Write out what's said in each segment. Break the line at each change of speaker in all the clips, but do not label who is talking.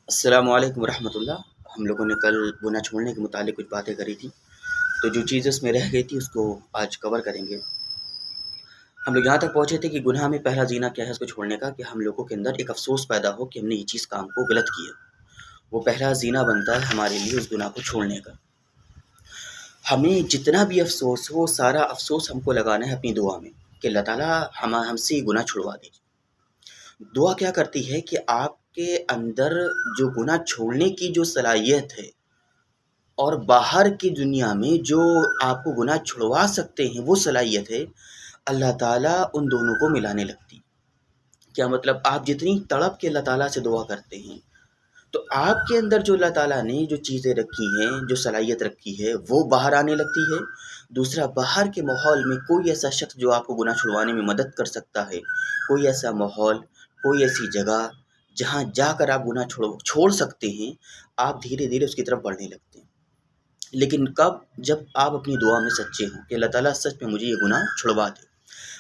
السلام علیکم ورحمۃ اللہ۔ ہم لوگوں نے کل گناہ چھوڑنے کے متعلق کچھ باتیں کری تھیں، تو جو چیز اس میں رہ گئی تھی اس کو آج کور کریں گے۔ ہم لوگ یہاں تک پہنچے تھے کہ گناہ میں پہلا زینہ کیا ہے اس کو چھوڑنے کا، کہ ہم لوگوں کے اندر ایک افسوس پیدا ہو کہ ہم نے یہ چیز کام کو غلط کیا۔ وہ پہلا زینہ بنتا ہے ہمارے لیے اس گناہ کو چھوڑنے کا۔ ہمیں جتنا بھی افسوس ہو، سارا افسوس ہم کو لگانا ہے اپنی دعا میں کہ اللہ تعالیٰ ہم سے یہ گناہ چھڑوا دیجیے۔ دعا کیا کرتی ہے کہ آپ کے اندر جو گناہ چھوڑنے کی جو صلاحیت ہے اور باہر کی دنیا میں جو آپ کو گناہ چھڑوا سکتے ہیں وہ صلاحیت ہے، اللہ تعالیٰ ان دونوں کو ملانے لگتی۔ کیا مطلب؟ آپ جتنی تڑپ کے اللہ تعالیٰ سے دعا کرتے ہیں تو آپ کے اندر جو اللہ تعالیٰ نے جو چیزیں رکھی ہیں، جو صلاحیت رکھی ہے، وہ باہر آنے لگتی ہے۔ دوسرا، باہر کے ماحول میں کوئی ایسا شخص جو آپ کو گناہ چھڑوانے میں مدد کر سکتا ہے، کوئی ایسا ماحول، کوئی ایسی جگہ جہاں جا کر آپ گناہ چھوڑ سکتے ہیں، آپ دھیرے دھیرے اس کی طرف بڑھنے لگتے ہیں۔ لیکن کب؟ جب آپ اپنی دعا میں سچے ہوں کہ اللہ تعالیٰ سچ میں مجھے یہ گناہ چھڑوا دے۔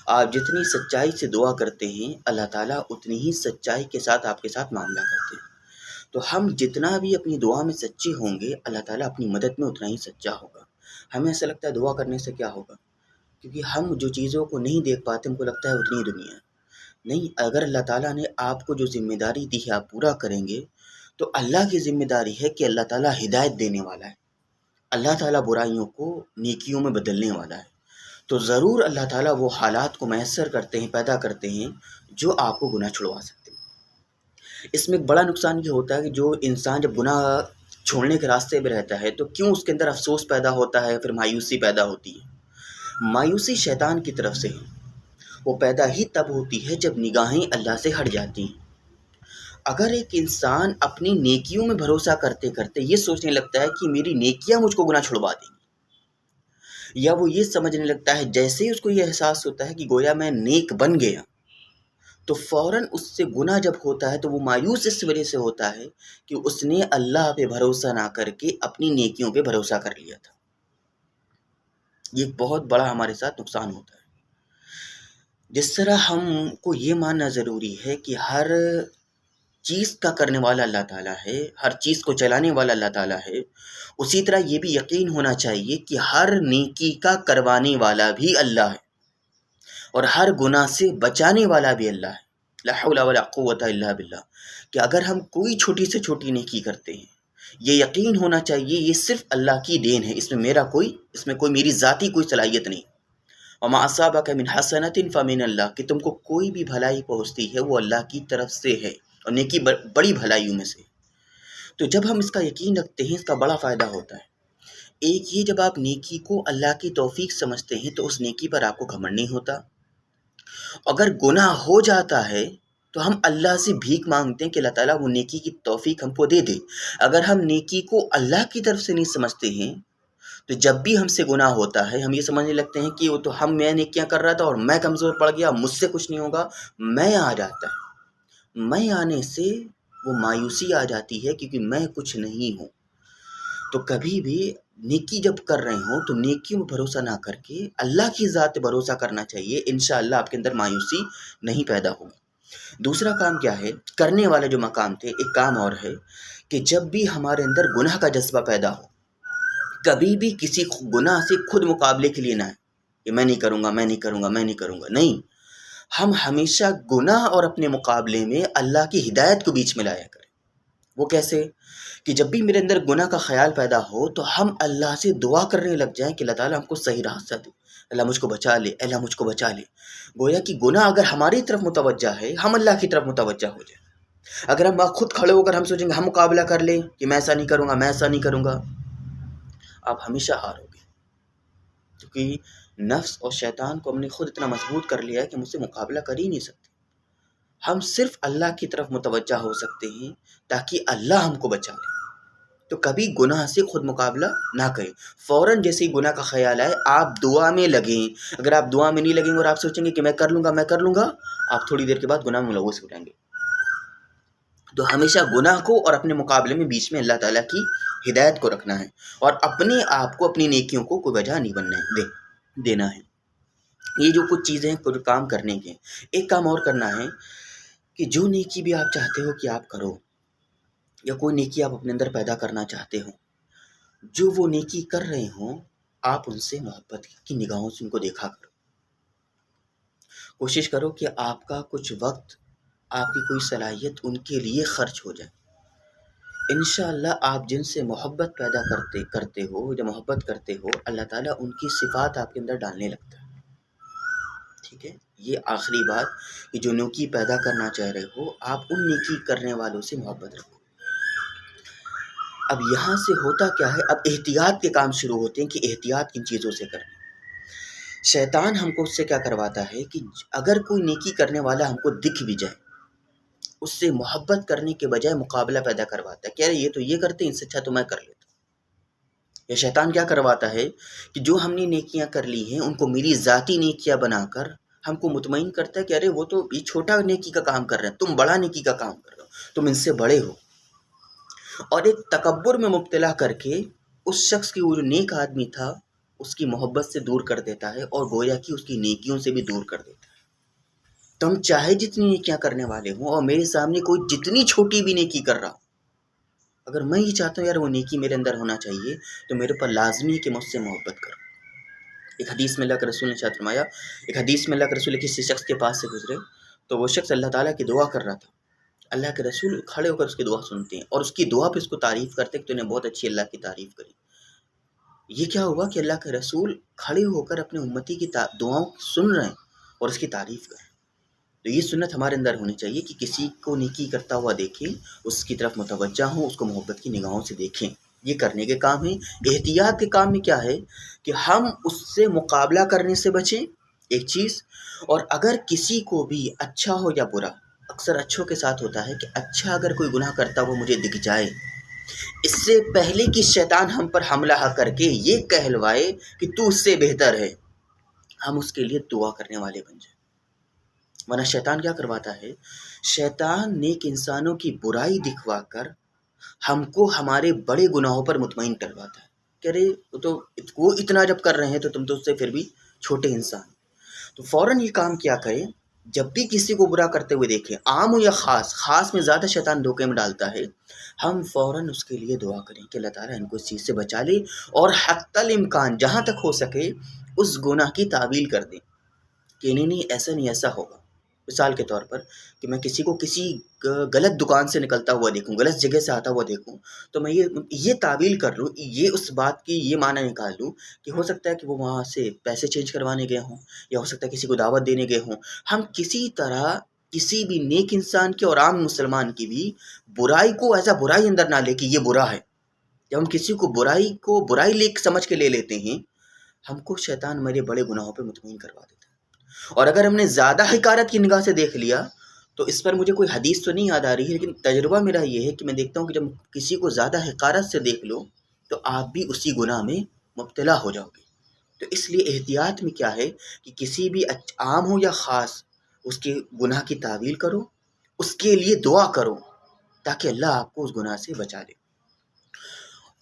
آپ جتنی سچائی سے دعا کرتے ہیں، اللہ تعالیٰ اتنی ہی سچائی کے ساتھ آپ کے ساتھ معاملہ کرتے ہیں۔ تو ہم جتنا بھی اپنی دعا میں سچے ہوں گے، اللہ تعالیٰ اپنی مدد میں اتنا ہی سچا ہوگا۔ ہمیں ایسا لگتا ہے دعا کرنے سے کیا ہوگا، کیونکہ ہم جو چیزوں کو نہیں دیکھ پاتے ہم کو لگتا ہے اتنی ہی دنیا ہے۔ نہیں، اگر اللہ تعالیٰ نے آپ کو جو ذمہ داری دی ہے آپ پورا کریں گے تو اللہ کی ذمہ داری ہے کہ اللہ تعالیٰ ہدایت دینے والا ہے، اللہ تعالیٰ برائیوں کو نیکیوں میں بدلنے والا ہے۔ تو ضرور اللہ تعالیٰ وہ حالات کو میسر کرتے ہیں، پیدا کرتے ہیں جو آپ کو گناہ چھڑوا سکتے ہیں۔ اس میں ایک بڑا نقصان یہ ہوتا ہے کہ جو انسان جب گناہ چھوڑنے کے راستے میں رہتا ہے تو کیوں اس کے اندر افسوس پیدا ہوتا ہے، پھر مایوسی پیدا ہوتی ہے۔ مایوسی شیطان کی طرف سے ہے، وہ پیدا ہی تب ہوتی ہے جب نگاہیں اللہ سے ہٹ جاتی ہیں۔ اگر ایک انسان اپنی نیکیوں میں بھروسہ کرتے کرتے یہ سوچنے لگتا ہے کہ میری نیکیاں مجھ کو گناہ چھڑوا دیں گی، یا وہ یہ سمجھنے لگتا ہے جیسے ہی اس کو یہ احساس ہوتا ہے کہ گویا میں نیک بن گیا، تو فوراً اس سے گناہ جب ہوتا ہے تو وہ مایوس اس وجہ سے ہوتا ہے کہ اس نے اللہ پہ بھروسہ نہ کر کے اپنی نیکیوں پہ بھروسہ کر لیا تھا۔ یہ ایک بہت بڑا ہمارے ساتھ نقصان ہوتا ہے۔ جس طرح ہم کو یہ ماننا ضروری ہے کہ ہر چیز کا کرنے والا اللہ تعالیٰ ہے، ہر چیز کو چلانے والا اللہ تعالیٰ ہے، اسی طرح یہ بھی یقین ہونا چاہیے کہ ہر نیکی کا کروانے والا بھی اللہ ہے اور ہر گناہ سے بچانے والا بھی اللہ ہے۔ لا حول ولا قوت الا باللہ۔ کہ اگر ہم کوئی چھوٹی سے چھوٹی نیکی کرتے ہیں، یہ یقین ہونا چاہیے یہ صرف اللہ کی دین ہے، اس میں کوئی میری ذاتی کوئی صلاحیت نہیں۔ وما اصابک من حسنۃ فمن اللہ، کہ تم کو کوئی بھی بھلائی پہنچتی ہے وہ اللہ کی طرف سے ہے، اور نیکی بڑی بھلائیوں میں سے۔ تو جب ہم اس کا یقین رکھتے ہیں اس کا بڑا فائدہ ہوتا ہے۔ ایک یہ، جب آپ نیکی کو اللہ کی توفیق سمجھتے ہیں تو اس نیکی پر آپ کو گھمنڈ نہیں ہوتا۔ اگر گناہ ہو جاتا ہے تو ہم اللہ سے بھیک مانگتے ہیں کہ اللہ تعالیٰ وہ نیکی کی توفیق ہم کو دے دے۔ اگر ہم نیکی کو اللہ کی طرف سے نہیں سمجھتے ہیں تو جب بھی ہم سے گناہ ہوتا ہے ہم یہ سمجھنے لگتے ہیں کہ وہ تو میں نیکیاں کر رہا تھا اور میں کمزور پڑ گیا، مجھ سے کچھ نہیں ہوگا، میں آ جاتا ہے۔ میں آنے سے وہ مایوسی آ جاتی ہے کیونکہ میں کچھ نہیں ہوں۔ تو کبھی بھی نیکی جب کر رہے ہوں تو نیکیوں میں بھروسہ نہ کر کے اللہ کی ذات پہ بھروسہ کرنا چاہیے، انشاءاللہ آپ کے اندر مایوسی نہیں پیدا ہوگی۔ دوسرا کام کیا ہے؟ کرنے والے جو مقام تھے، ایک کام اور ہے کہ جب بھی ہمارے اندر گناہ کا جذبہ پیدا ہو، کبھی بھی کسی گناہ سے خود مقابلے کے لیے نہ ہے کہ میں نہیں کروں گا، میں نہیں کروں گا، میں نہیں کروں گا۔ نہیں، ہم ہمیشہ گناہ اور اپنے مقابلے میں اللہ کی ہدایت کو بیچ میں لایا کریں۔ وہ کیسے؟ کہ جب بھی میرے اندر گناہ کا خیال پیدا ہو تو ہم اللہ سے دعا کرنے لگ جائیں کہ اللہ تعالیٰ ہم کو صحیح راستہ دے، اللہ مجھ کو بچا لے، اللہ مجھ کو بچا لے۔ گویا کہ گناہ اگر ہماری طرف متوجہ ہے، ہم اللہ کی طرف متوجہ ہو جائیں۔ اگر ہم خود کھڑے ہو کر ہم سوچیں گے ہم مقابلہ کر لیں کہ میں ایسا نہیں کروں گا، میں ایسا نہیں کروں گا، آپ ہمیشہ ہارو گے، کیونکہ نفس اور شیطان کو ہم نے خود اتنا مضبوط کر لیا ہے کہ مجھ سے مقابلہ کر ہی نہیں سکتے۔ ہم صرف اللہ کی طرف متوجہ ہو سکتے ہیں تاکہ اللہ ہم کو بچا لے۔ تو کبھی گناہ سے خود مقابلہ نہ کریں۔ فوراً جیسے ہی گناہ کا خیال آئے آپ دعا میں لگیں۔ اگر آپ دعا میں نہیں لگیں گے اور آپ سوچیں گے کہ میں کر لوں گا، میں کر لوں گا، آپ تھوڑی دیر کے بعد گناہ میں ملوث ہو جائیں گے۔ تو ہمیشہ گناہ کو اور اپنے مقابلے میں بیچ میں اللہ تعالیٰ کی ہدایت کو رکھنا ہے، اور اپنے آپ کو اپنی نیکیوں کو کوئی وجہ نہیں دینا ہے۔ یہ جو کچھ چیزیں ہیں، کچھ کام کرنے کے، ایک کام اور کرنا ہے کہ جو نیکی بھی آپ چاہتے ہو کہ آپ کرو، یا کوئی نیکی آپ اپنے اندر پیدا کرنا چاہتے ہو، جو وہ نیکی کر رہے ہوں آپ ان سے محبت کی نگاہوں سے ان کو دیکھا کرو. کوشش کرو کہ آپ کا کچھ وقت، آپ کی کوئی صلاحیت ان کے لیے خرچ ہو جائے. انشاءاللہ آپ جن سے محبت پیدا کرتے ہو یا محبت کرتے ہو، اللہ تعالیٰ ان کی صفات آپ کے اندر ڈالنے لگتا ہے. ٹھیک ہے، یہ آخری بات کہ جو نیکی پیدا کرنا چاہ رہے ہو آپ ان نیکی کرنے والوں سے محبت رکھو. اب یہاں سے ہوتا کیا ہے، اب احتیاط کے کام شروع ہوتے ہیں کہ احتیاط کن چیزوں سے کریں. شیطان ہم کو اس سے کیا کرواتا ہے کہ اگر کوئی نیکی کرنے والا ہم کو دکھ بھی جائے، اس سے محبت کرنے کے بجائے مقابلہ پیدا کرواتا ہے کہ ارے یہ تو یہ کرتے ہیں، اس سے اچھا تو میں کر لیتا ہوں. یہ شیطان کیا کرواتا ہے کہ جو ہم نے نیکیاں کر لی ہیں ان کو میری ذاتی نیکیاں بنا کر ہم کو مطمئن کرتا ہے کہ ارے وہ تو یہ چھوٹا نیکی کا کام کر رہے ہیں، تم بڑا نیکی کا کام کر رہے ہو، تم ان سے بڑے ہو. اور ایک تکبر میں مبتلا کر کے اس شخص کی، وہ جو نیک آدمی تھا، اس کی محبت سے دور کر دیتا ہے اور گویا کہ اس کی نیکیوں سے بھی دور کر دیتا ہے. تم چاہے جتنی نیکیاں کرنے والے ہوں اور میرے سامنے کوئی جتنی چھوٹی بھی نیکی کر رہا ہوں، اگر میں یہ چاہتا ہوں یار وہ نیکی میرے اندر ہونا چاہیے تو میرے پر لازمی ہے کہ مجھ سے محبت کرو. ایک حدیث میں اللہ کے رسول نے ارشاد فرمایا، ایک حدیث میں اللہ کے رسول کسی شخص کے پاس سے گزرے تو وہ شخص اللہ تعالیٰ کی دعا کر رہا تھا. اللہ کے رسول کھڑے ہو کر اس کی دعا سنتے ہیں اور اس کی دعا پہ اس کو تعریف کرتے کہ تو نے بہت اچھی اللہ کی تعریف کری. یہ کیا ہوا کہ اللہ کے رسول کھڑے ہو کر اپنے امتی کی دعاؤں سن رہے ہیں اور اس کی تعریف کر رہے ہیں. تو یہ سنت ہمارے اندر ہونی چاہیے کہ کسی کو نیکی کرتا ہوا دیکھیں، اس کی طرف متوجہ ہوں، اس کو محبت کی نگاہوں سے دیکھیں. یہ کرنے کے کام ہیں. احتیاط کے کام میں کیا ہے کہ ہم اس سے مقابلہ کرنے سے بچیں، ایک چیز. اور اگر کسی کو بھی اچھا ہو یا برا، اکثر اچھوں کے ساتھ ہوتا ہے کہ اچھا اگر کوئی گناہ کرتا ہو مجھے دکھ جائے، اس سے پہلے کہ شیطان ہم پر حملہ کر کے یہ کہلوائے کہ تو اس سے بہتر ہے، ہم اس کے لیے دعا کرنے والے بن جائیں. ورنہ شیطان کیا کرواتا ہے، شیطان نیک انسانوں کی برائی دکھوا کر ہم کو ہمارے بڑے گناہوں پر مطمئن کرواتا ہے کہ ارے وہ اتنا جب کر رہے ہیں تو تم تو اس سے پھر بھی چھوٹے انسان. تو فوراً یہ کام کیا کریں، جب بھی کسی کو برا کرتے ہوئے دیکھیں، عام ہو یا خاص، خاص میں زیادہ شیطان دھوکے میں ڈالتا ہے، ہم فوراً اس کے لیے دعا کریں کہ اللہ تعالیٰ ان کو اس چیز سے بچا لے اور حتی الامکان جہاں تک ہو سکے اس گناہ کی تعویل کر دیں کہ نہیں ایسا نہیں، ایسا ہوگا. مثال کے طور پر کہ میں کسی کو کسی غلط دکان سے نکلتا ہوا دیکھوں، غلط جگہ سے آتا ہوا دیکھوں، تو میں یہ تعویل کر لوں، یہ اس بات کی یہ معنی نکال لوں کہ ہو سکتا ہے کہ وہ وہاں سے پیسے چینج کروانے گئے ہوں، یا ہو سکتا ہے کسی کو دعوت دینے گئے ہوں. ہم کسی طرح کسی بھی نیک انسان کی اور عام مسلمان کی بھی برائی کو ایسا برائی اندر نہ لے کہ یہ برا ہے. جب ہم کسی کو برائی لے سمجھ کے لے لیتے ہیں، ہم کو شیطان میرے بڑے گناہوں پہ مطمئن کروا دیتا ہے. اور اگر ہم نے زیادہ حقارت کی نگاہ سے دیکھ لیا تو اس پر مجھے کوئی حدیث تو نہیں یاد آ رہی ہے، لیکن تجربہ میرا یہ ہے کہ میں دیکھتا ہوں کہ جب کسی کو زیادہ حقارت سے دیکھ لو تو آپ بھی اسی گناہ میں مبتلا ہو جاؤ گے. تو اس لیے احتیاط میں کیا ہے کہ کسی بھی عام ہو یا خاص اس کے گناہ کی تعویل کرو، اس کے لیے دعا کرو تاکہ اللہ آپ کو اس گناہ سے بچا لے.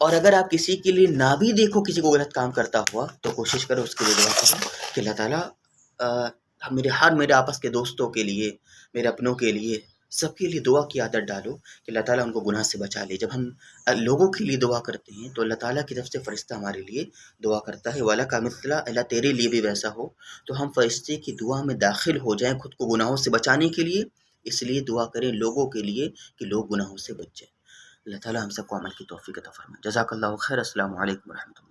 اور اگر آپ کسی کے لیے نہ بھی دیکھو کسی کو غلط کام کرتا ہوا تو کوشش کرو اس کے لیے دعا کرو کہ اللہ تعالیٰ میرے آپس کے دوستوں کے لیے، میرے اپنوں کے لیے، سب کے لیے دعا کی عادت ڈالو کہ اللہ تعالیٰ ان کو گناہ سے بچا لے. جب ہم لوگوں کے لیے دعا کرتے ہیں تو اللہ تعالیٰ کی طرف سے فرشتہ ہمارے لیے دعا کرتا ہے، والا کا مثلا، اللہ تیرے لیے بھی ویسا ہو. تو ہم فرشتے کی دعا میں داخل ہو جائیں خود کو گناہوں سے بچانے کے لیے. اس لیے دعا کریں لوگوں کے لیے کہ لوگ گناہوں سے بچ جائیں. اللہ تعالیٰ ہم سب کو عمل کی توفیق عطا فرمائے. جزاک اللہ خیر. السلام علیکم ورحمۃ اللہ.